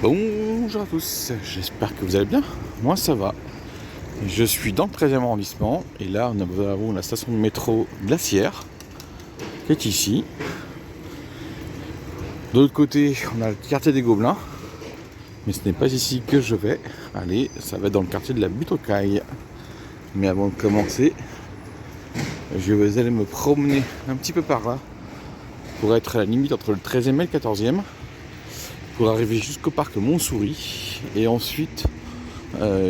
Bonjour à tous, j'espère que vous allez bien. Moi ça va. Je suis dans le 13e arrondissement et là nous avons la station de métro Glacière qui est ici. De l'autre côté on a le quartier des Gobelins, mais ce n'est pas ici que je vais aller, ça va être dans le quartier de la Butte aux Cailles. Mais avant de commencer, je vais aller me promener un petit peu par là pour être à la limite entre le 13e et le 14e pour arriver jusqu'au parc Montsouris et ensuite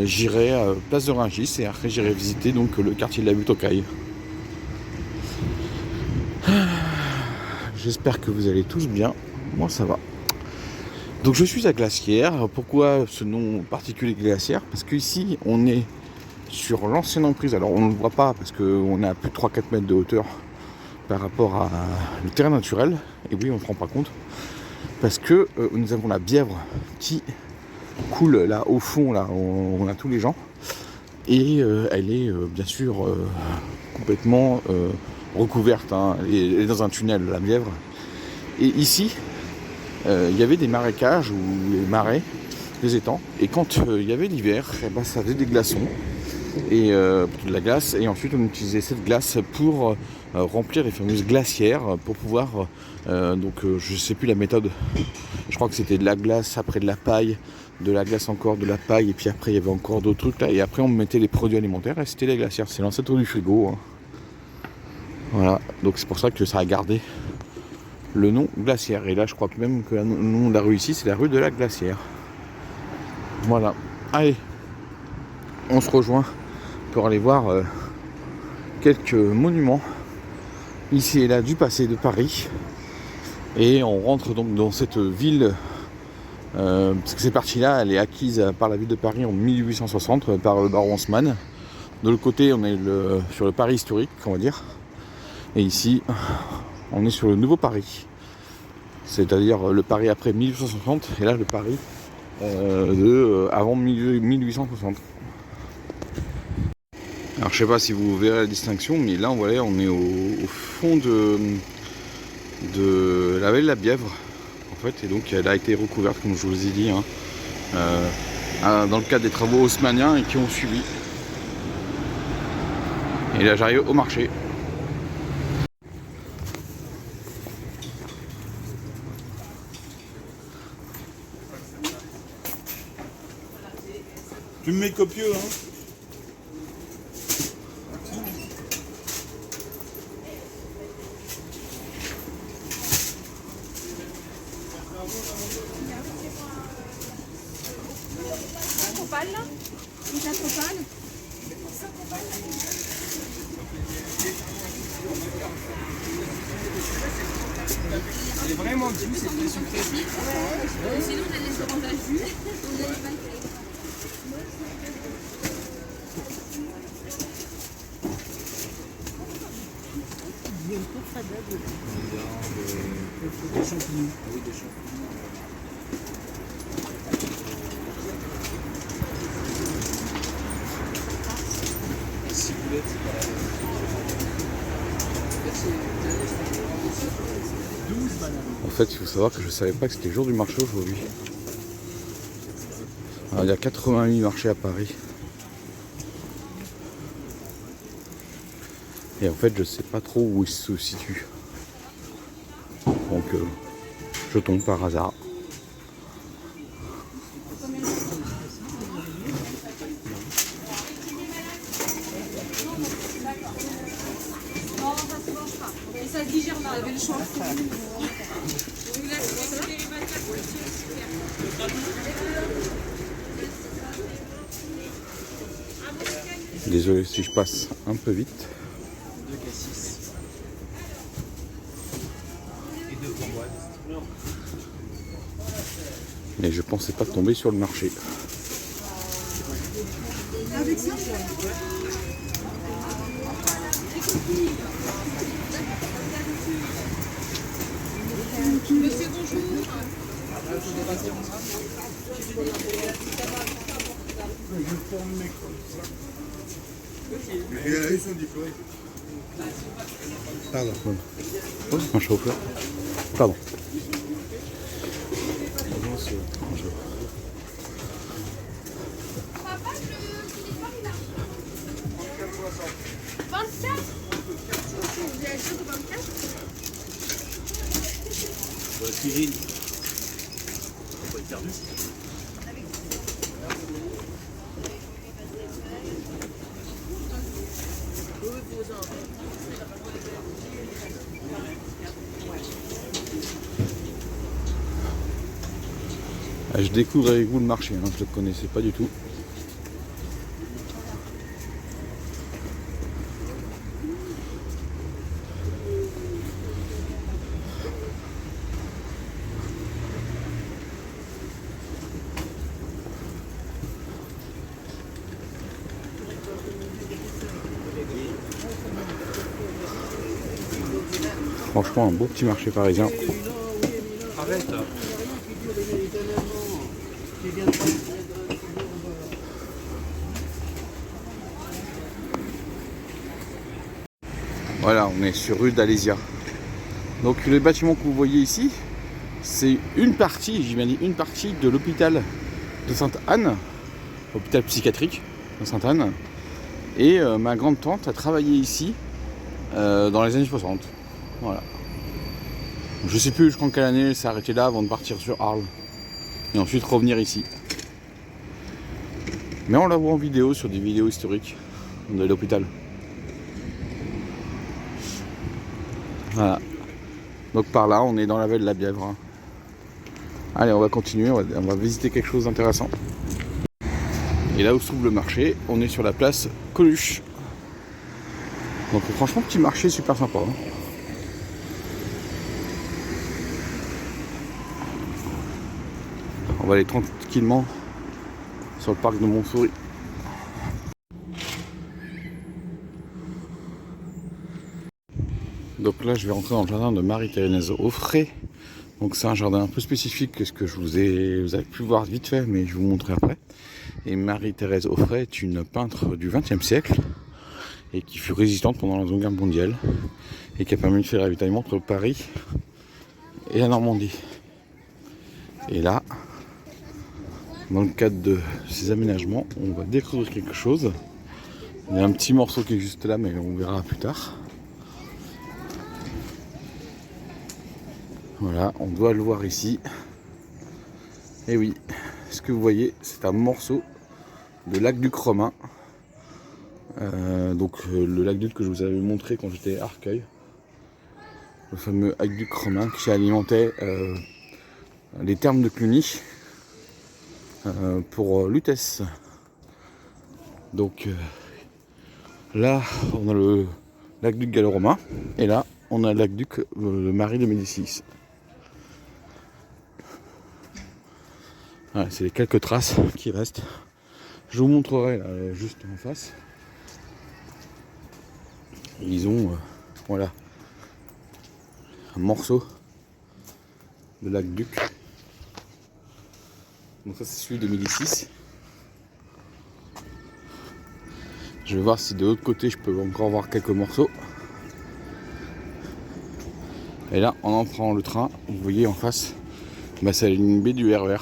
j'irai à Place de Rungis et après j'irai visiter donc le quartier de la Butte aux Cailles. J'espère que vous allez tous bien, moi ça va. Donc je suis à Glacière. Pourquoi ce nom particulier Glacière? Parce qu'ici on est sur l'ancienne emprise. Alors on ne le voit pas parce qu'on est à plus de 3-4 mètres de hauteur par rapport à le terrain naturel. Et oui, on ne se rend pas compte. Parce que nous avons la Bièvre qui coule là au fond, là on a tous les gens. Et elle est bien sûr complètement recouverte, hein. Elle est dans un tunnel, la Bièvre. Et ici, il y avait des marécages ou des marais, des étangs. Et quand il y avait l'hiver, ça faisait des glaçons et de la glace. Et ensuite, on utilisait cette glace pour remplir les fameuses glacières pour pouvoir. Je ne sais plus la méthode. Je crois que c'était de la glace, après de la paille, de la glace encore, de la paille, et puis après il y avait encore d'autres trucs là. Et après on mettait les produits alimentaires et c'était les glacières. C'est l'ancêtre du frigo, hein. Voilà, donc c'est pour ça que ça a gardé le nom Glacière. Et là je crois que même que le nom de la rue ici c'est la rue de la Glacière. Voilà, allez, on se rejoint pour aller voir quelques monuments ici et là du passé de Paris. Et on rentre donc dans cette ville, parce que cette partie-là, elle est acquise par la ville de Paris en 1860 par le baron Haussmann. De l'autre côté, on est sur le Paris historique, on va dire. Et ici, on est sur le nouveau Paris. C'est-à-dire le Paris après 1860, et là le Paris avant 1860. Alors je sais pas si vous verrez la distinction, mais là on est au fond de la vallée de la Bièvre en fait, et donc elle a été recouverte comme je vous ai dit, hein, dans le cadre des travaux haussmanniens et qui ont suivi. Et là j'arrive au marché. Tu me mets copieux, hein? Propane là? Une tasse propane? Elle est vraiment douce, c'est très sucré. Sinon on a les oranges à jus. Il y a une course à date. Des champignons. Ah oui, des champignons. Ciboulette, c'est pareil. 12 bananes. En fait, il faut savoir que je savais pas que c'était le jour du marché aujourd'hui. Alors, il y a 88 marchés à Paris. Et en fait, je sais pas trop où il se situe. Donc, je tombe par hasard. Et ça se digère mal, avec le choix. Désolé si je passe un peu vite. 2 cassis. Et 2 framboises. Mais je pensais pas tomber sur le marché. Avec ça? Monsieur, bonjour. Il a eu son diplôme. Pardon. Oh, un chauffeur. Pardon. Bonjour. Pour la cuisine. On va pas être perdu. Ah, je découvre avec vous le marché, hein, je ne le connaissais pas du tout. Franchement, un beau petit marché parisien. Arrête. Voilà, on est sur rue d'Alésia. Donc le bâtiment que vous voyez ici, c'est une partie, j'ai bien dit une partie de l'hôpital de Sainte-Anne, hôpital psychiatrique de Sainte-Anne. Et ma grande-tante a travaillé ici dans les années 60. Voilà. Je sais plus jusqu'en quelle année elle s'est arrêtée là avant de partir sur Arles. Et ensuite revenir ici. Mais on la voit en vidéo sur des vidéos historiques de l'hôpital. Voilà. Donc par là, on est dans la vallée de la Bièvre. Allez, on va continuer, on va visiter quelque chose d'intéressant. Et là où se trouve le marché, on est sur la place Coluche. Donc franchement, petit marché super sympa. Hein. On va aller tranquillement sur le parc de Montsouris. Donc là, je vais rentrer dans le jardin de Marie-Thérèse Offray. Donc c'est un jardin un peu spécifique que ce que vous avez pu voir vite fait, mais je vais vous montrer après. Et Marie-Thérèse Offray est une peintre du XXe siècle et qui fut résistante pendant la Seconde Guerre mondiale et qui a permis de faire le ravitaillement entre Paris et la Normandie. Et là, dans le cadre de ces aménagements, on va découvrir quelque chose. Il y a un petit morceau qui est juste là, mais on verra plus tard. Voilà, on doit le voir ici. Et oui, ce que vous voyez, c'est un morceau de l'aqueduc romain. Le lac-duc que je vous avais montré quand j'étais à Arcueil. Le fameux aqueduc romain qui alimentait les thermes de Cluny pour Lutèce. Donc là, on a le l'aqueduc gallo-romain et là, on a l'aqueduc de Marie de Médicis. Voilà, c'est les quelques traces qui restent. Je vous montrerai là, juste en face. Ils ont voilà un morceau de l'aqueduc. Donc ça c'est celui de Médicis. Je vais voir si de l'autre côté je peux encore voir quelques morceaux. Et là en entrant le train, vous voyez en face, c'est la ligne B du RER.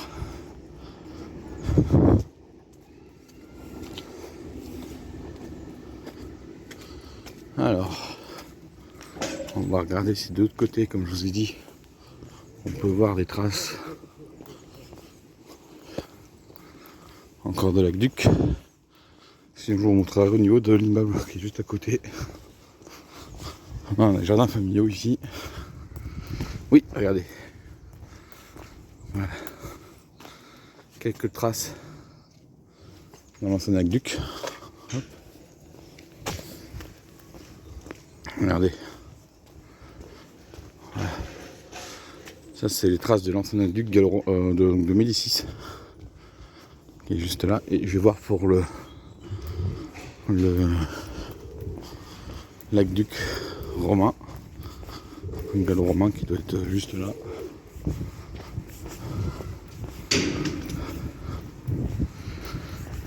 Alors, on va regarder si de l'autre côté, comme je vous ai dit, on peut voir des traces encore de l'aqueduc. Sinon, je vous montrerai au niveau de l'immeuble qui est juste à côté. On a des jardins familiaux ici. Oui, regardez. Voilà. Quelques traces dans l'ancien aqueduc. Hop. Regardez. Voilà. Ça, c'est les traces de l'ancien aqueduc de Médicis. Qui est juste là. Et je vais voir pour l'aqueduc romain. Un gallo-romain qui doit être juste là.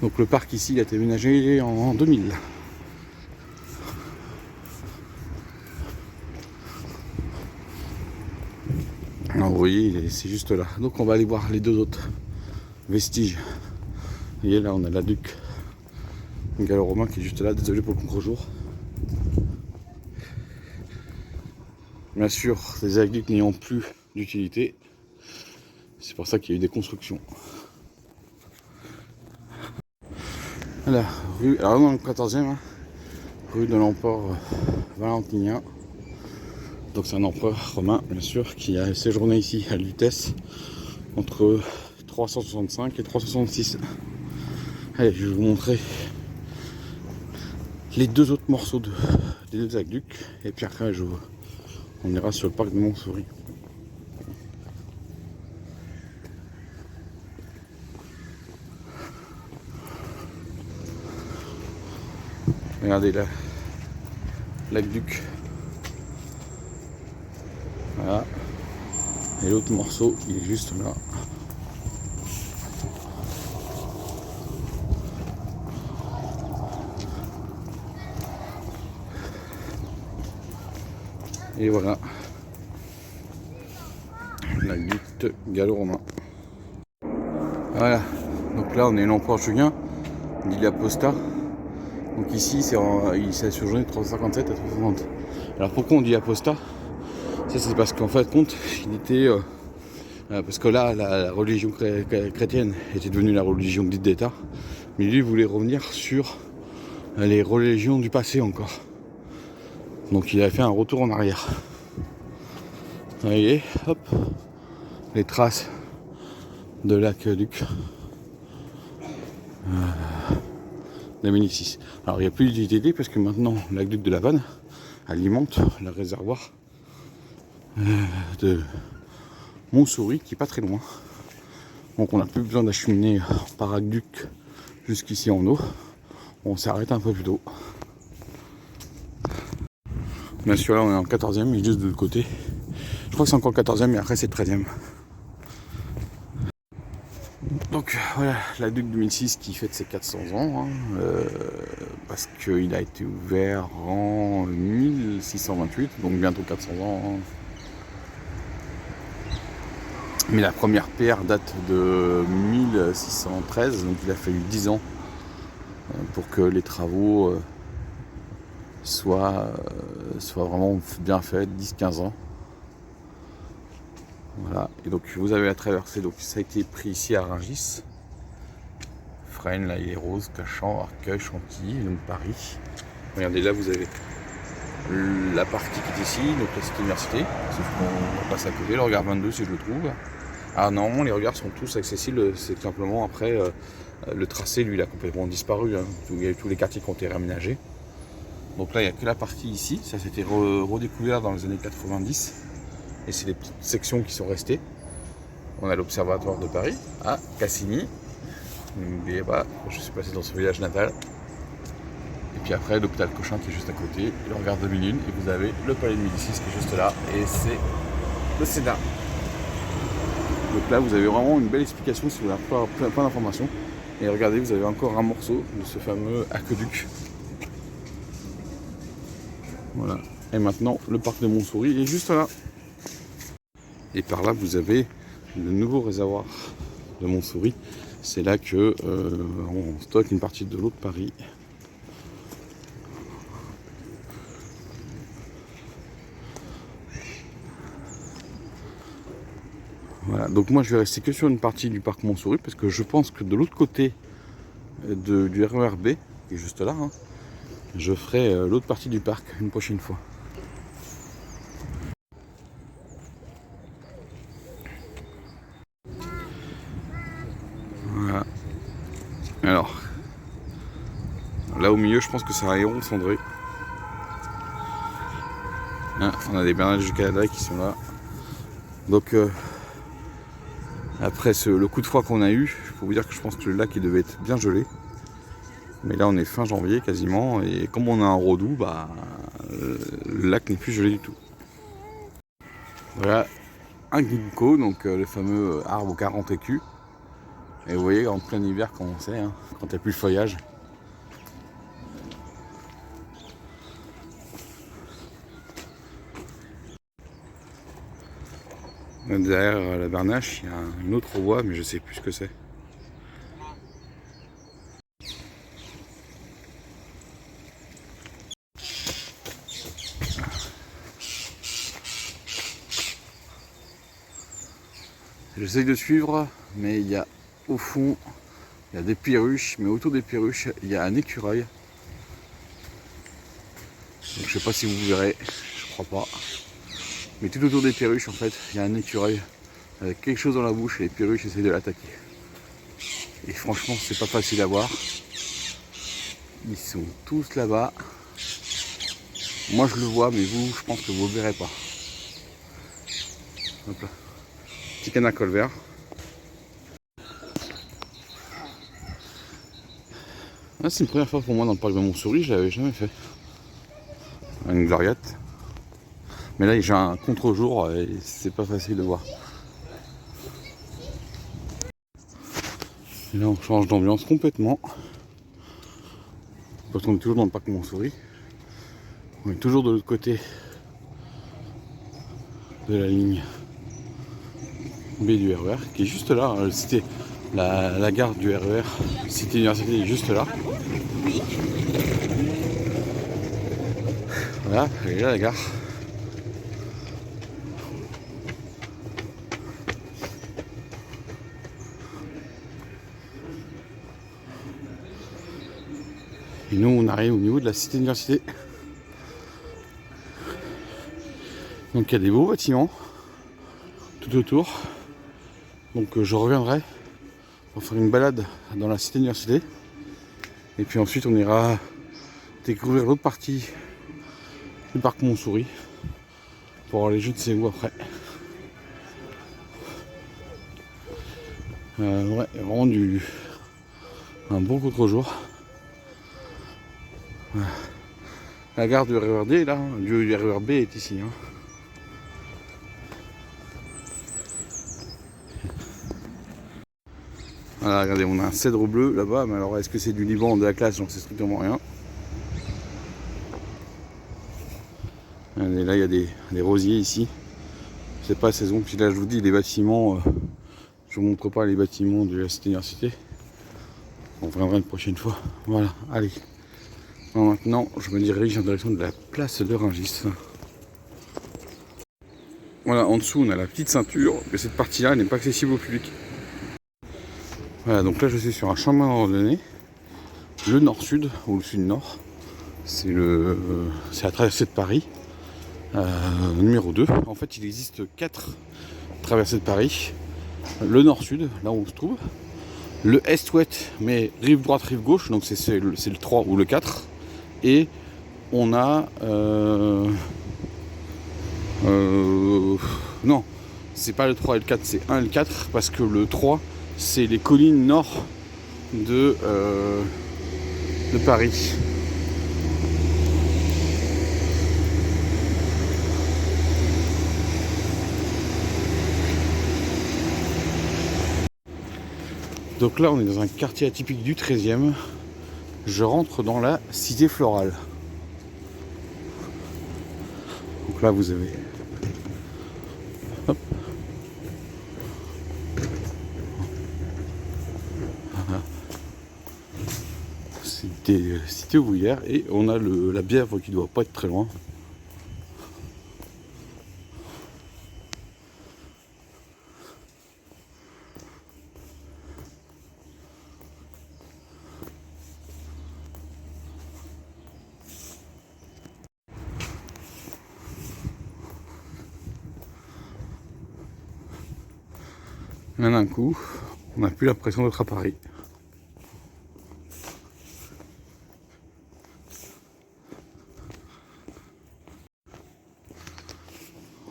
Donc le parc ici il a été aménagé en 2000. Alors vous voyez, c'est juste là. Donc on va aller voir les deux autres vestiges. Et là on a l'aqueduc gallo-romain qui est juste là. Désolé pour le contre-jour. Bien sûr, les aqueducs n'ayant plus d'utilité. C'est pour ça qu'il y a eu des constructions. Voilà, alors dans le 14e, hein, rue de l'empereur Valentinien. Donc c'est un empereur romain, bien sûr, qui a séjourné ici à Lutèce entre 365 et 366. Allez, je vais vous montrer les deux autres morceaux des deux aqueducs. Et puis après, on ira sur le parc de Montsouris. Regardez là, l'aqueduc. Voilà. Et l'autre morceau, il est juste là. Et voilà. L'aqueduc gallo-romain. Voilà. Donc là, on est l'empereur Julien d'Ilia Posta. Donc ici, il s'est séjourné de 357 à 360. Alors pourquoi on dit apostat? Ça, c'est parce qu'en fait, compte, il était... parce que là, la religion chrétienne était devenue la religion dite d'État. Mais lui, il voulait revenir sur les religions du passé encore. Donc il a fait un retour en arrière. Vous voyez, hop, les traces de l'aqueduc de Médicis. Alors il n'y a plus d'utilité parce que maintenant l'aqueduc de la Vanne alimente le réservoir de Montsouris qui est pas très loin. Donc on n'a plus besoin d'acheminer par aqueduc jusqu'ici en eau. On s'arrête un peu plus tôt. Bien sûr là on est en 14e, mais juste de l'autre côté. Je crois que c'est encore le 14e et après c'est le 13e. Donc voilà, l'aqueduc 2006 qui fête ses 400 ans, hein, parce qu'il a été ouvert en 1628, donc bientôt 400 ans. Hein. Mais la première pierre date de 1613, donc il a fallu 10 ans pour que les travaux soient vraiment bien faits, 10-15 ans. Voilà, et donc vous avez la traversée, donc ça a été pris ici à Rungis. Fresnes, là il est Rose, Cachan, Arcueil, Chantilly, donc Paris. Regardez là vous avez la partie qui est ici, donc la cité université, sauf qu'on passe à côté, le regard 22 si je le trouve. Alors normalement les regards sont tous accessibles, c'est simplement après le tracé lui il a complètement disparu, hein. Il y a eu tous les quartiers qui ont été réaménagés. Donc là il n'y a que la partie ici, ça s'était redécouvert dans les années 90. Et c'est les petites sections qui sont restées. On a l'Observatoire de Paris, à Cassini. N'oubliez pas, je suis passé dans son village natal. Et puis après, l'hôpital Cochin qui est juste à côté, le regard de Milune. Et vous avez le palais de Médicis qui est juste là. Et c'est le Sénat. Donc là, vous avez vraiment une belle explication si vous avez plein d'informations. Et regardez, vous avez encore un morceau de ce fameux aqueduc. Voilà. Et maintenant, le parc de Montsouris est juste là. Et par là, vous avez le nouveau réservoir de Montsouris. C'est là que on stocke une partie de l'eau de Paris. Voilà, donc moi je vais rester que sur une partie du parc Montsouris parce que je pense que de l'autre côté du RER B, qui est juste là, hein, je ferai l'autre partie du parc une prochaine fois. Voilà. Alors, là au milieu, je pense que c'est un héron cendré. Hein, on a des bernages du Canada qui sont là. Donc, après le coup de froid qu'on a eu, il faut vous dire que je pense que le lac il devait être bien gelé. Mais là, on est fin janvier quasiment, et comme on a un rodou, bah, le lac n'est plus gelé du tout. Voilà un ginkgo, donc le fameux arbre aux 40 écus. Et vous voyez, en plein hiver, quand on sait, hein, quand il n'y a plus le feuillage. Derrière la bernache, il y a une autre voie, mais je ne sais plus ce que c'est. J'essaye de suivre, mais il y a au fond, il y a des perruches, mais autour des perruches, il y a un écureuil. Donc, je sais pas si vous verrez, je crois pas. Mais tout autour des perruches, en fait, il y a un écureuil avec quelque chose dans la bouche et les perruches essayent de l'attaquer. Et franchement, c'est pas facile à voir. Ils sont tous là-bas. Moi, je le vois, mais vous, je pense que vous ne le verrez pas. Hop là. Petit canard colvert. Ah, c'est une première fois pour moi dans le parc de Montsouris, je l'avais jamais fait. Une gloriette. Mais là j'ai un contre-jour et c'est pas facile de voir. Et là on change d'ambiance complètement. Parce qu'on est toujours dans le parc de Montsouris. On est toujours de l'autre côté de la ligne B du RER, qui est juste là. C'était la gare du RER, Cité Université est juste là. Oui. Voilà, elle est là la gare. Et nous on arrive au niveau de la Cité Université. Donc il y a des beaux bâtiments tout autour. Donc je reviendrai pour faire une balade dans la Cité Université. Et puis ensuite on ira découvrir l'autre partie du parc Montsouris pour aller je ne sais où après. Ouais, vraiment un bon contre-jour. La gare du RERD là, du RERB est ici. Hein. Voilà, regardez, on a un cèdre bleu là-bas, mais alors est-ce que c'est du Liban ou de la classe? J'en sais strictement rien. Et là, il y a des rosiers ici. C'est pas saison, puis là, je vous dis, les bâtiments, je vous montre pas les bâtiments de la Cité Université. On reviendra une prochaine fois. Voilà, allez. Alors maintenant, je me dirige en direction de la place de Rungis. Voilà, en dessous, on a la petite ceinture, mais cette partie-là n'est pas accessible au public. Voilà, donc là, je suis sur un chemin de randonnée, le nord-sud, ou le sud-nord. C'est la traversée de Paris, numéro 2. En fait, il existe 4 traversées de Paris. Le nord-sud, là où on se trouve. Le est-ouest, mais rive droite, rive gauche, donc c'est le 3 ou le 4. Et on a... non, c'est pas le 3 et le 4, c'est 1 et le 4, parce que le 3, c'est les collines nord de Paris. Donc là, on est dans un quartier atypique du 13e. Je rentre dans la cité florale. Donc là, vous avez... Hop. Voilà. Cité ouvrière et on a la Bièvre qui doit pas être très loin. Là d'un coup, on n'a plus l'impression d'être à Paris.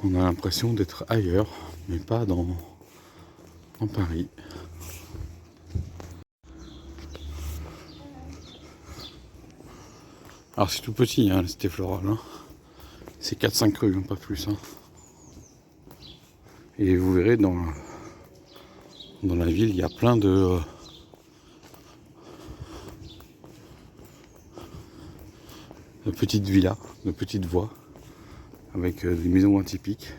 On a l'impression d'être ailleurs, mais pas dans Paris. Alors c'est tout petit, hein, la cité florale. Hein. C'est 4-5 rues, hein, pas plus. Hein. Et vous verrez dans la ville, il y a plein de petites villas, de petites voies, avec des maisons atypiques.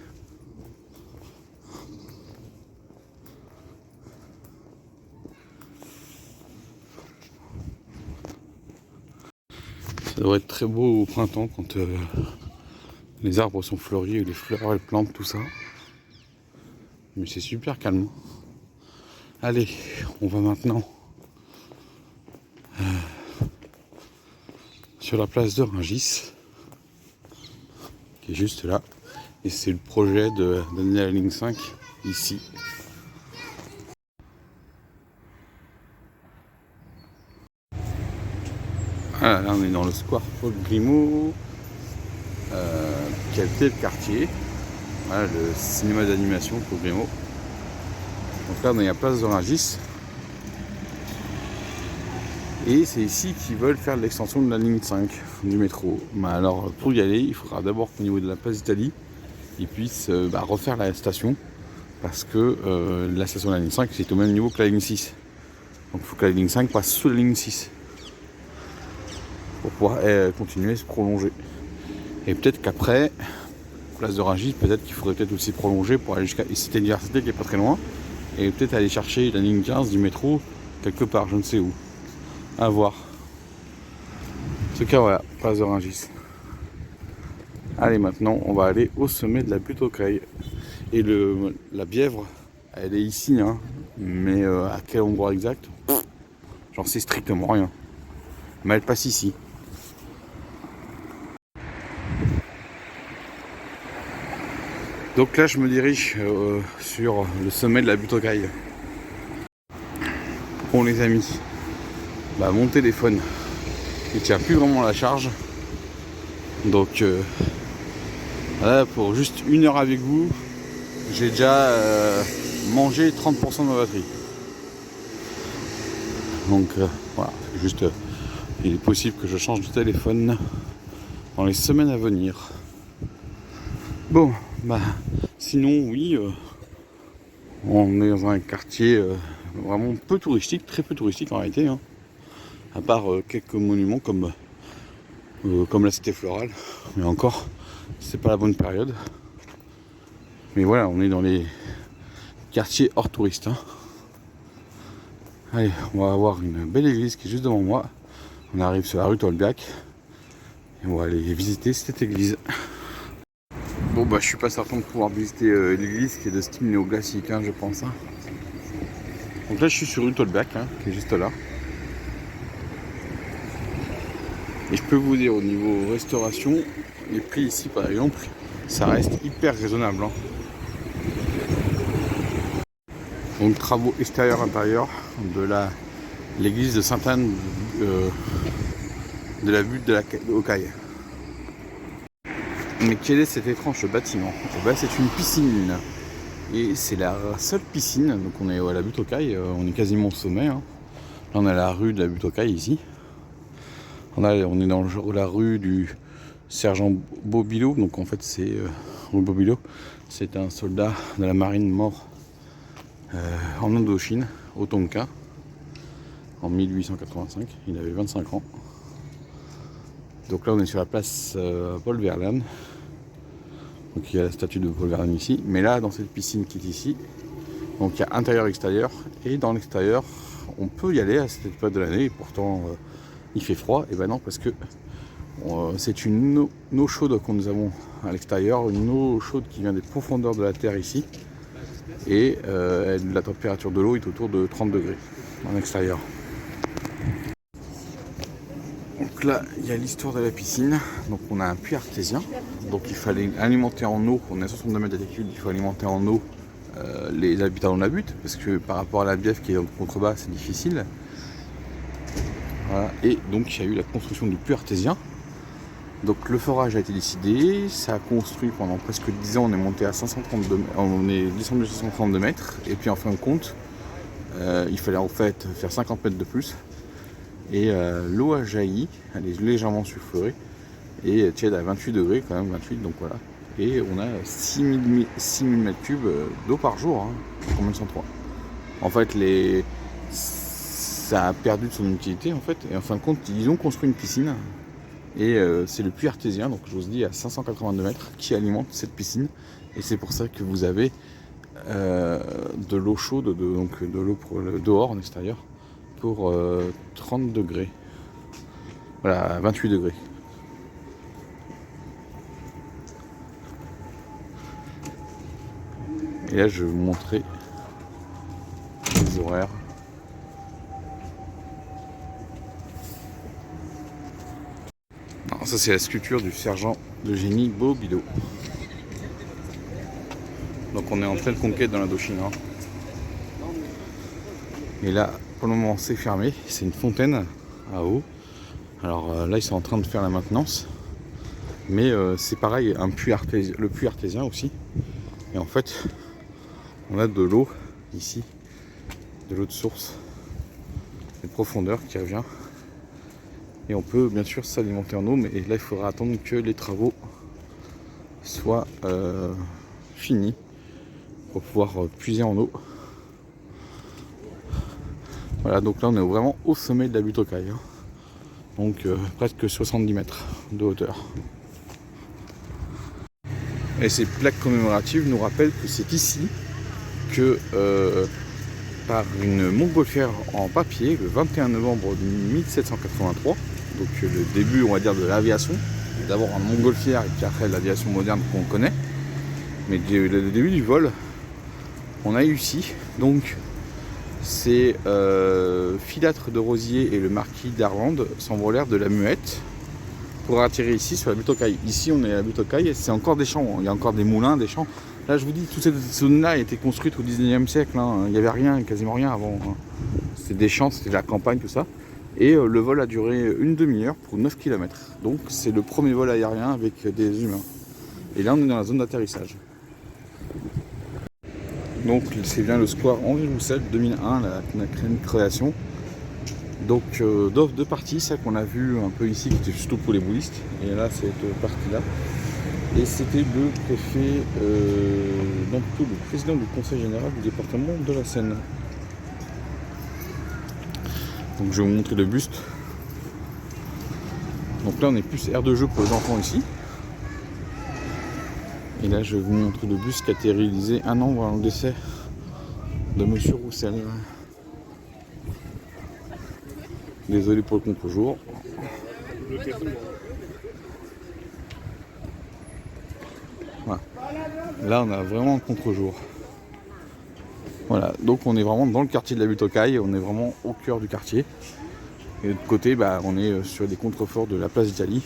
Ça devrait être très beau au printemps quand les arbres sont fleuris et les fleurs elles plantent tout ça. mais c'est super calme. Allez, on va maintenant sur la place de Rungis, qui est juste là. Et c'est le projet d'amener la ligne 5 ici. Voilà, là on est dans le square Paul Grimaud, qui a été le quartier. Voilà, le cinéma d'animation Paul Grimaud. Donc là on est à la place de Rungis. Et c'est ici qu'ils veulent faire l'extension de la ligne 5 du métro. Bah alors pour y aller, il faudra d'abord qu'au niveau de la place d'Italie, ils puissent refaire la station. Parce que la station de la ligne 5 c'est au même niveau que la ligne 6. Donc il faut que la ligne 5 passe sous la ligne 6. Pour pouvoir continuer à se prolonger. Et peut-être qu'après, place de Rungis, peut-être qu'il faudrait peut-être aussi prolonger pour aller jusqu'à Cité Université qui est pas très loin. Et peut-être aller chercher la ligne 15 du métro quelque part, je ne sais où. À voir. En tout cas, voilà, place de Rungis. Allez, maintenant, on va aller au sommet de la butte aux Creilles. Et la Bièvre, elle est ici, hein. Mais à quel endroit exact, j'en sais strictement rien. Mais elle passe ici. Donc là, je me dirige sur le sommet de la butte aux Creilles. Bon, les amis. Mon téléphone il tient plus vraiment la charge, donc là pour juste 1 heure avec vous j'ai déjà mangé 30% de ma batterie, donc voilà, juste il est possible que je change de téléphone dans les semaines à venir. Bon, sinon oui, on est dans un quartier vraiment peu touristique, très peu touristique en réalité, hein. À part quelques monuments comme la cité florale, mais encore c'est pas la bonne période. Mais voilà, on est dans les quartiers hors touristes, hein. Allez, on va avoir une belle église qui est juste devant moi. On arrive sur la rue Tolbiac et on va aller visiter cette église. Bon je suis pas certain de pouvoir visiter l'église qui est de style néoclassique, hein, je pense, hein. Donc là je suis sur rue Tolbiac, hein, qui est juste là. Et je peux vous dire, au niveau restauration, les prix ici par exemple, ça reste hyper raisonnable, hein. Donc travaux extérieurs intérieurs de l'église de Sainte-Anne de la butte aux Cailles. Mais quel est cet étrange bâtiment? C'est une piscine. Et c'est la seule piscine, donc on est à la butte aux Cailles, on est quasiment au sommet, hein. Là on a la rue de la butte aux Cailles ici. On est dans la rue du sergent Bobilot, donc en fait c'est rue Bobilot, c'est un soldat de la marine mort en Indochine, au Tonkin, en 1885, il avait 25 ans. Donc là on est sur la place Paul Verlaine, donc il y a la statue de Paul Verlaine ici, mais là dans cette piscine qui est ici, donc il y a intérieur extérieur, et dans l'extérieur on peut y aller à cette période de l'année, et pourtant il fait froid. Et ben non, parce que c'est une eau chaude que nous avons à l'extérieur, une eau chaude qui vient des profondeurs de la terre ici, et la température de l'eau est autour de 30 degrés en extérieur. Donc là il y a l'histoire de la piscine. Donc on a un puits artésien, donc il fallait alimenter en eau, on est à 62 mètres d'altitude, il faut alimenter en eau les habitants de la butte, parce que par rapport à la Bièvre qui est dans le contrebas c'est difficile. Voilà. Et donc il y a eu la construction du puits artésien. Donc le forage a été décidé, ça a construit pendant presque 10 ans, on est monté à 532 mètres, on est descendu à 532 mètres, et puis en fin de compte, il fallait en fait faire 50 mètres de plus. Et l'eau a jailli, elle est légèrement sulfurée, et tiède à 28 degrés quand même, 28, donc voilà. Et on a 6000 m3 d'eau par jour, hein, combien de 103. En fait ça a perdu de son utilité en fait, et en fin de compte ils ont construit une piscine, et c'est le puits artésien, donc je vous dis à 582 mètres, qui alimente cette piscine, et c'est pour ça que vous avez de l'eau chaude, donc de l'eau pour le dehors en extérieur, pour 30 degrés, voilà, 28 degrés. Et là je vais vous montrer les horaires. Non, ça c'est la sculpture du sergent de génie Bobilot. Donc on est en pleine conquête dans l'Indochine. Et là pour le moment c'est fermé, c'est une fontaine à eau. Alors là ils sont en train de faire la maintenance. Mais c'est pareil, le puits artésien aussi. Et en fait, on a de l'eau ici, de l'eau de source, de profondeur qui revient. Et on peut bien sûr s'alimenter en eau, mais là il faudra attendre que les travaux soient finis pour pouvoir puiser en eau. Voilà, donc là on est vraiment au sommet de la butte aux Cailles. Donc presque 70 mètres de hauteur. Et ces plaques commémoratives nous rappellent que c'est ici que, par une montgolfière en papier, le 21 novembre 1783, donc le début, on va dire, de l'aviation, d'abord en montgolfière et puis après l'aviation moderne qu'on connaît, mais le début du vol, on a eu ici, donc ces Filâtre de Rosier et le marquis d'Arlande s'envolèrent de la Muette pour atterrir ici sur la butte aux Cailles. Ici on est à la butte aux Cailles, c'est encore des champs, il y a encore des moulins, des champs. Là je vous dis, toute cette zone-là a été construite au 19e siècle, il n'y avait rien, quasiment rien avant. C'était des champs, c'était de la campagne, tout ça. Et le vol a duré une demi-heure pour 9 km. Donc c'est le premier vol aérien avec des humains. Et là on est dans la zone d'atterrissage. Donc c'est bien le square Henri Roussel 2001, la création. Donc deux parties, celle qu'on a vu un peu ici qui était surtout pour les bouddhistes, et là cette partie-là. Et c'était le préfet, donc le président du conseil général du département de la Seine. Donc je vais vous montrer le buste. Donc là on est plus aire de jeu pour les enfants ici. Et là je vais vous montrer le buste qui a été réalisé un an avant le décès de Monsieur Roussel. Désolé pour le contre-jour. Voilà. Là on a vraiment un contre-jour. Voilà, donc on est vraiment dans le quartier de la butte aux Cailles, on est vraiment au cœur du quartier. Et de l'autre côté, on est sur des contreforts de la place d'Italie.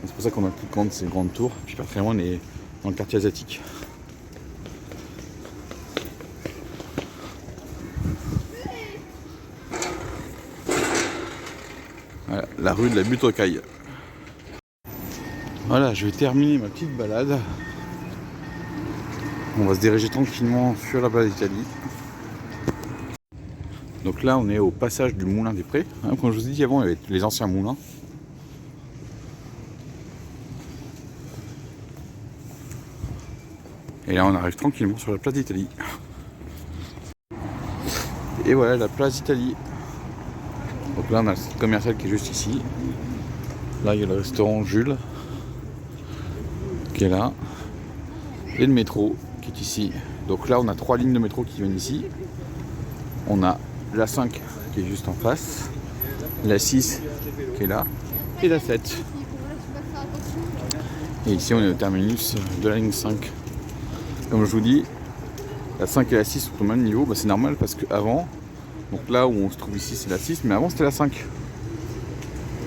C'est pour ça qu'on a plus grande ces grandes tours. Puis pas très loin on est dans le quartier asiatique. Voilà, la rue de la butte aux Cailles. Voilà, je vais terminer ma petite balade. On va se diriger tranquillement sur la place d'Italie. Donc là, on est au passage du Moulin des Prés. Comme je vous ai dit avant, il y avait les anciens moulins. Et là, on arrive tranquillement sur la place d'Italie. Et voilà la place d'Italie. Donc là, on a le site commercial qui est juste ici. Là, il y a le restaurant Jules qui est là. Et le métro qui est ici. Donc là, on a 3 lignes de métro qui viennent ici. On a la 5 qui est juste en face. La 6 qui est là. Et la 7. Et ici, on est au terminus de la ligne 5. Comme je vous dis, la 5 et la 6 sont au même niveau. C'est normal parce qu'avant, donc là où on se trouve ici, c'est la 6, mais avant c'était la 5.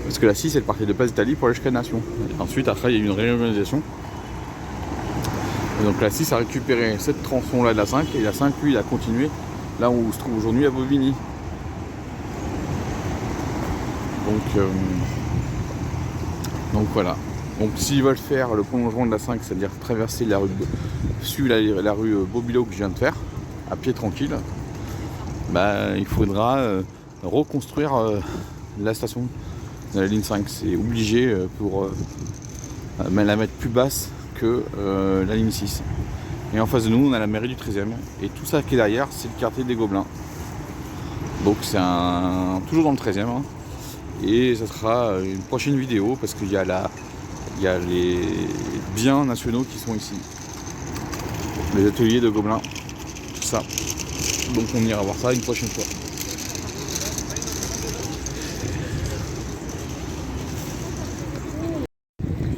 Parce que la 6, elle partait de Place d'Italie pour aller jusqu'à Nation. Et ensuite, après, il y a eu une réorganisation. Et donc la 6 a récupéré cette tronçon-là de la 5, et la 5, lui, il a continué là où on se trouve aujourd'hui à Bobigny. Donc voilà. Donc s'ils veulent faire le prolongement de la 5, c'est-à-dire traverser la rue, suivre la rue Bobilot que je viens de faire, à pied tranquille, il faudra reconstruire la station de la ligne 5. C'est obligé pour la mettre plus basse que la ligne 6. Et en face de nous, on a la mairie du 13e. Et tout ça qui est derrière, c'est le quartier des Gobelins. Donc c'est toujours dans le 13e. Et ça sera une prochaine vidéo parce qu'il y a les biens nationaux qui sont ici. Les ateliers de Gobelins. Tout ça. Donc on ira voir ça une prochaine fois.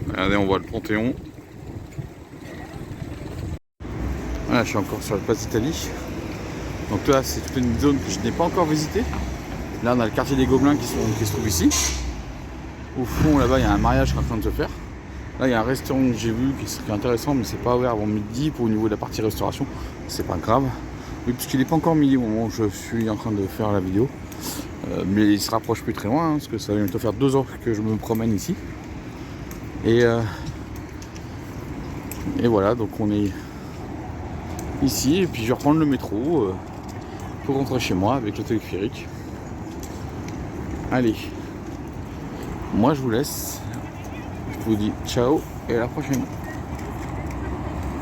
Regardez, on voit le Panthéon. Voilà, je suis encore sur la place d'Italie. Donc là, c'est toute une zone que je n'ai pas encore visitée. Là, on a le quartier des Gobelins qui se trouve ici. Au fond, là-bas, il y a un mariage qui est en train de se faire. Là, il y a un restaurant que j'ai vu qui serait intéressant, mais c'est pas ouvert avant midi. Pour au niveau de la partie restauration, c'est pas grave. Oui, puisqu'il n'est pas encore midi au moment où je suis en train de faire la vidéo. Mais il se rapproche plus très loin, hein, parce que ça va bientôt faire 2 heures que je me promène ici. Et voilà, donc on est ici, et puis je vais reprendre le métro pour rentrer chez moi avec le téléphérique. Allez, moi je vous laisse. Je vous dis ciao et à la prochaine.